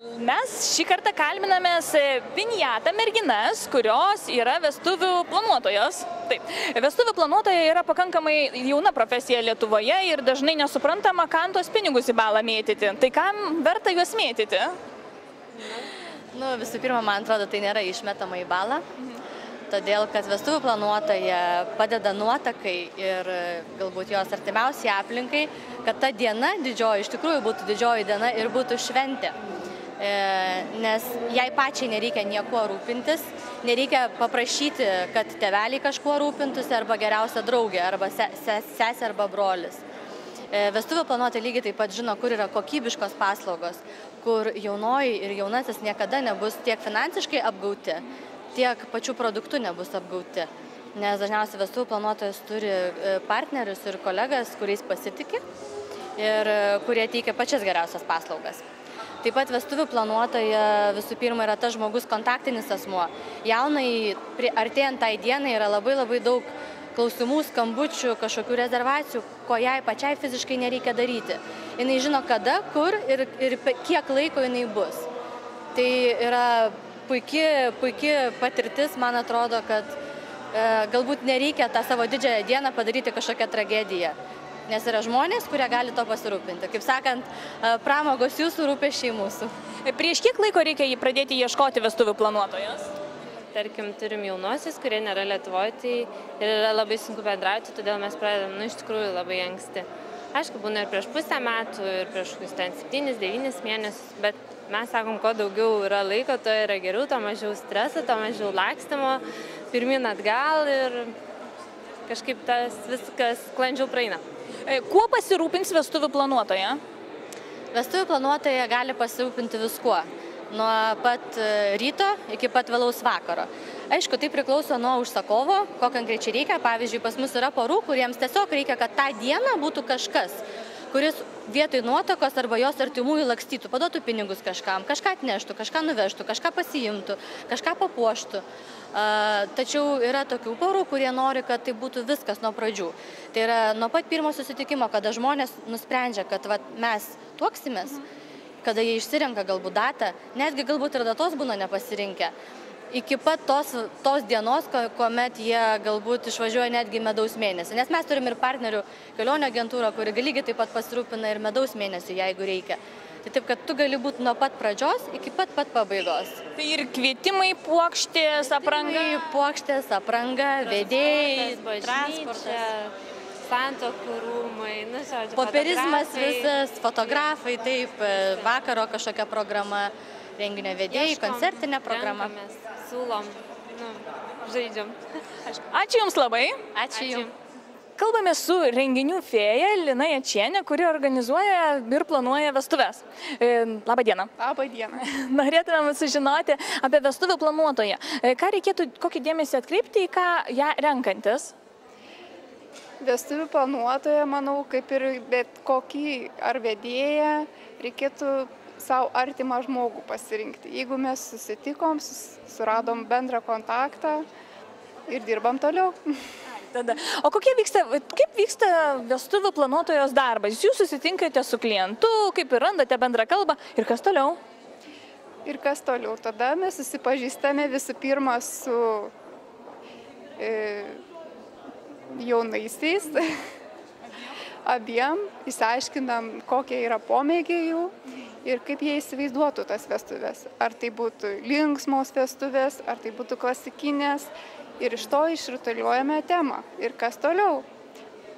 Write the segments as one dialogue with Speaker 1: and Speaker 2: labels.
Speaker 1: Mes šį kartą kalbinamės Pinjata merginas, kurios yra vestuvių planuotojos. Taip, vestuvių planuotoja yra pakankamai jauna profesija Lietuvoje ir dažnai nesuprantama, kam tos pinigus į balą mėtyti. Tai kam verta juos mėtyti?
Speaker 2: Visų pirma, man atrodo, tai nėra išmetama į balą, todėl kad vestuvių planuotoja padeda nuotakai ir galbūt jos artimiausiai aplinkai, kad ta diena didžioji, iš tikrųjų būtų didžioji diena ir būtų šventė. Nes jai pačiai nereikia niekuo rūpintis, nereikia paprašyti, kad tėveliai kažkuo rūpintųsi, arba geriausia draugė, arba sesė, arba brolis. Vestuvių planuotojai lygiai taip pat žino, kur yra kokybiškos paslaugos, kur jaunoji ir jaunasis niekada nebus tiek finansiškai apgauti, tiek pačių produktų nebus apgauti. Nes dažniausiai vestuvių planuotojas turi partnerius ir kolegas, kuriais pasitiki ir kurie teikia pačias geriausias paslaugas. Taip pat vestuvių planuotoja visų pirma yra tas žmogus kontaktinis asmuo. Jaunai artėjant tai dienai yra labai daug klausimų, skambučių, kažkokių rezervacijų, ko jai pačiai fiziškai nereikia daryti. Jis žino kada, kur ir kiek laiko jinai bus. Tai yra puikia patirtis, man atrodo, kad galbūt nereikia tą savo didžiąją dieną padaryti kažkokią tragediją. Nes yra žmonės, kurie gali to pasirūpinti. Kaip sakant, pramogos jūsų, rūpesčiai mūsų.
Speaker 1: Prieš kiek laiko reikia pradėti ieškoti vestuvių planuotojos?
Speaker 3: Tarkim, turim jaunosius, kurie nėra Lietuvoje, tai yra labai sunku bendrauti, todėl mes pradedam, iš tikrųjų, labai anksti. Aišku, būna ir prieš pusę metų, ir prieš 7-9 mėnesius, bet mes sakom, kuo daugiau yra laiko, to yra geriau, to mažiau streso, to mažiau lakstymo, pirmyn atgal ir kažkaip tas viskas sklandžiau praeina.
Speaker 1: Kuo pasirūpins vestuvių planuotoja?
Speaker 2: Vestuvių planuotoja gali pasirūpinti viskuo, nuo pat ryto iki pat vėlaus vakaro. Aišku, tai priklauso nuo užsakovo, ko konkrečiai reikia. Pavyzdžiui, pas mus yra porų, kuriems tiesiog reikia, kad tą dieną būtų kažkas, kuris vietoj nuotakos arba jos artimųjų lakstytų, paduotų pinigus kažkam, kažką atneštų, kažką nuvežtų, kažką pasiimtų, kažką papuoštų. Tačiau yra tokių porų, kurie nori, kad tai būtų viskas nuo pradžių. Tai yra nuo pat pirmo susitikimo, kada žmonės nusprendžia, kad mes tuoksimės, kada jie išsirenka galbūt datą, netgi galbūt ir datos būna nepasirinkę, iki pat tos dienos, kuomet jie galbūt išvažiuoja netgi medaus mėnesį. Nes mes turim ir partnerių kelionių agentūrą, kuri lygiai taip pat pasirūpina ir medaus mėnesį, jeigu reikia. Tai taip, kad tu gali būti nuo pat pradžios iki pat pabaigos.
Speaker 1: Tai ir kvietimai, puokštės, apranga,
Speaker 2: vedėjai,
Speaker 3: transportas, santuokų rūmai,
Speaker 2: popierizmas visas, fotografai, taip, vakaro kažkokia programa, renginio vedėjai, koncertinė programa.
Speaker 3: Siūlom, žaidžiam.
Speaker 1: Ačiū Jums labai.
Speaker 2: Ačiū Jums.
Speaker 1: Kalbame su renginių fėja Lina Jačienė, kuri organizuoja ir planuoja vestuves. Labą dieną.
Speaker 4: Labą dieną.
Speaker 1: Norėtumėm sužinoti apie vestuvių planuotoją. Ką reikėtų, kokį dėmesį atkreipti, į ką ją renkantis?
Speaker 4: Vestuvių planuotoja, manau, kaip ir bet kokį ar vedėją, reikėtų savo artimą žmogų pasirinkti. Jeigu mes susitikom, suradom bendrą kontaktą ir dirbam toliau.
Speaker 1: O kaip vyksta vestuvių planuotojos darbas? Jūs susitinkate su klientu, kaip ir randate bendrą kalbą ir kas toliau?
Speaker 4: Ir kas toliau? Tada mes susipažįstame visų pirma su jaunaisiais, abiem, išsiaiškinam, kokie yra pomėgiai jų ir kaip jie įsivaizduotų tas vestuvės. Ar tai būtų linksmos vestuvės, ar tai būtų klasikinės. Ir iš to išrutuliuojame temą. Ir kas toliau?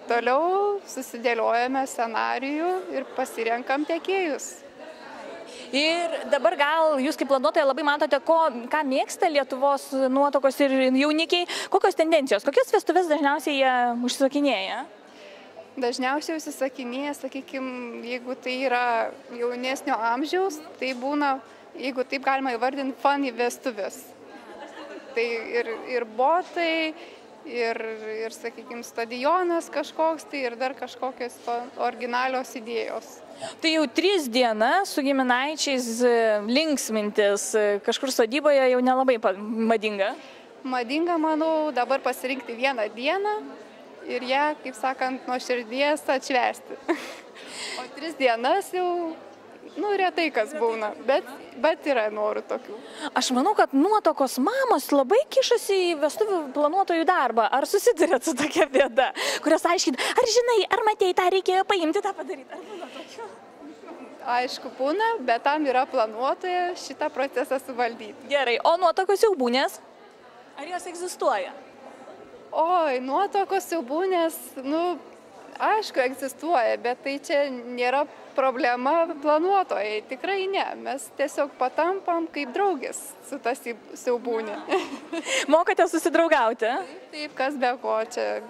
Speaker 4: Toliau susidėliojame scenarijų ir pasirenkam tiekėjus.
Speaker 1: Ir dabar gal jūs kaip planuotoja labai matote, ką mėgsta Lietuvos nuotokos ir jaunikiai, kokios tendencijos, kokias vestuves dažniausiai jie užsisakinėja?
Speaker 4: Dažniausiai užsisakinėja, sakykime, jeigu tai yra jaunesnio amžiaus, tai būna, jeigu taip galima įvardinti, funny vestuvės. Tai ir botai, ir sakykime, stadionas kažkoks, tai ir dar kažkokios originalios idėjos.
Speaker 1: Tai jau 3 dienas su giminaičiais linksmintis kažkur sodyboje jau nelabai madinga?
Speaker 4: Madinga, manau, dabar pasirinkti vieną dieną ir ją, kaip sakant, nuo širdies atšvęsti. O 3 dienas jau nu, retai kas būna, bet yra norų tokių.
Speaker 1: Aš manau, kad nuotokos mamos labai kišasi į vestuvių planuotojų darbą. Ar susidurėt su tokia bėda, kurios aiškina, ar žinai, ar matei, tą reikėjo paimti, tą padaryti? Ar būna tokių?
Speaker 4: Aišku, būna, bet tam yra planuotoja šitą procesą suvaldyti.
Speaker 1: Gerai, o nuotokos siaubūnės? Ar jos egzistuoja?
Speaker 4: Oi, nuotokos siaubūnės, nu, aišku, egzistuoja, bet tai čia nėra problema planuotojai. Tikrai ne. Mes tiesiog patampam kaip draugės su tas siaubūnė.
Speaker 1: Mokate susidraugauti?
Speaker 4: Taip, kas be ko čia.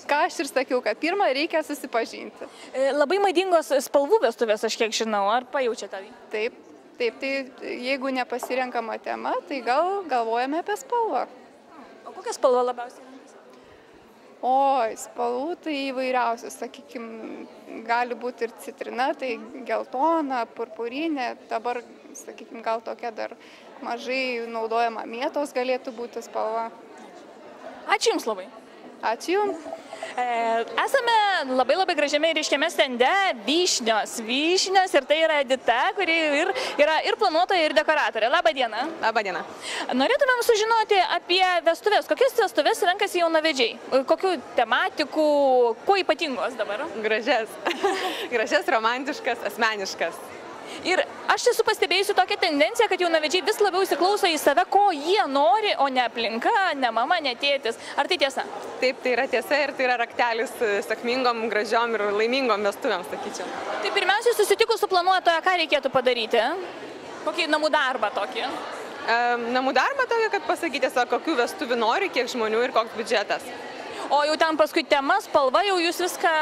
Speaker 4: Ką aš ir sakiau, kad pirmą reikia susipažinti.
Speaker 1: Labai madingos spalvų vestuvės, aš kiek žinau. Ar pajaučiate tai?
Speaker 4: Taip, tai jeigu nepasirenkama tema, tai gal galvojame apie spalvą.
Speaker 1: O kokią spalvą labiausiai renkasi?
Speaker 4: Oi, spalvų tai įvairiausios, sakykime, gali būti ir citrina, tai geltona, purpurinė, dabar, sakykime, gal tokia dar mažai naudojama mėtos galėtų būti spalva.
Speaker 1: Ačiū Jums labai.
Speaker 4: Ačiū Jums.
Speaker 1: Esame labai gražiame ir iškiame stende vyšnios ir tai yra Edita, kuri yra ir planuotoja, ir dekoratorė. Labą dieną.
Speaker 5: Labą dieną.
Speaker 1: Norėtumėm sužinoti apie vestuvės. Kokias vestuvės renkasi jaunavedžiai? Kokių tematikų, kuo ypatingos dabar?
Speaker 5: Gražias. Gražias, romantiškas, asmeniškas.
Speaker 1: Ir aš esu pastebėjusi tokią tendenciją, kad jaunavedžiai vis labiau įsiklauso į save, ko jie nori, o ne aplinka, ne mama, ne tėtis. Ar tai tiesa?
Speaker 5: Taip, tai yra tiesa ir tai yra raktelis sėkmingom, gražiom ir laimingom vestuvėms, sakyčiau.
Speaker 1: Tai pirmiausia, susitikus su planuotoja, ką reikėtų padaryti? Kokį namų darbą tokį?
Speaker 5: Namų darbą tokį, kad pasakyti tiesiog, kokių vestuvių nori, kiek žmonių ir koks biudžetas.
Speaker 1: O jau ten paskui tema, spalva, jau jūs viską...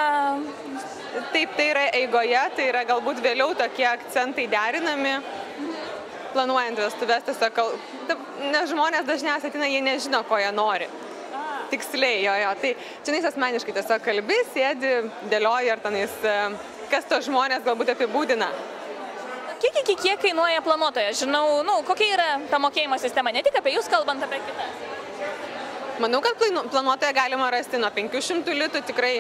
Speaker 5: Taip, tai yra eigoje, tai yra galbūt vėliau tokie akcentai derinami, planuojant vestuvės, tiesiog, nes žmonės dažniausiai ateina, jie nežino, ko jie nori. Tiksliai, jo. Tai čia asmeniškai tiesiog kalbi, sėdi, dėlioji ar tenais, kas to žmonės galbūt apibūdina.
Speaker 1: Kiek kainuoja planuotoja? Žinau, kokia yra ta mokėjimo sistema, ne tik apie jūs kalbant, apie kitas.
Speaker 5: Manau, kad planuotoją galima rasti nuo 500 litų tikrai.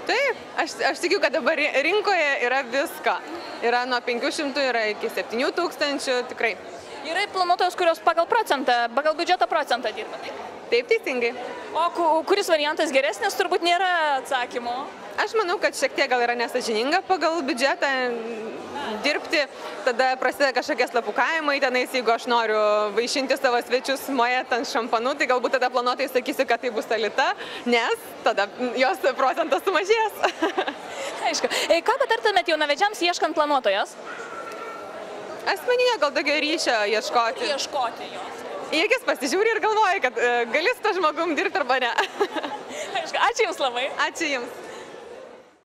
Speaker 5: Taip, aš tikiu, kad dabar rinkoje yra visko. Yra nuo 500, yra iki 7000, tikrai.
Speaker 1: Yra planuotojos, kurios pagal biudžeto procentą dirba, taip?
Speaker 5: Taip, teisingai.
Speaker 1: O kuris variantas geresnis, turbūt nėra atsakymo.
Speaker 5: Aš manau, kad šiek tiek gal yra nesąžininga pagal biudžetą dirbti, tada prasideda kažkokie slapukavimai tenais, jeigu aš noriu vaišinti savo svečius mojet ant šampanų, tai galbūt tada planuotojai sakysiu, kad tai bus Alita, nes tada jos procentas sumažės.
Speaker 1: Aišku. Ką patartumėt jaunavedžiams ieškant planuotojos?
Speaker 5: Asmeninio gal tokio ryšio ieškoti.
Speaker 1: Ieškoti jos.
Speaker 5: Į akis pasižiūri ir galvoji, kad gali su to žmogum dirbti arba ne.
Speaker 1: Aišku. Ačiū Jums labai.
Speaker 5: Ačiū Jums.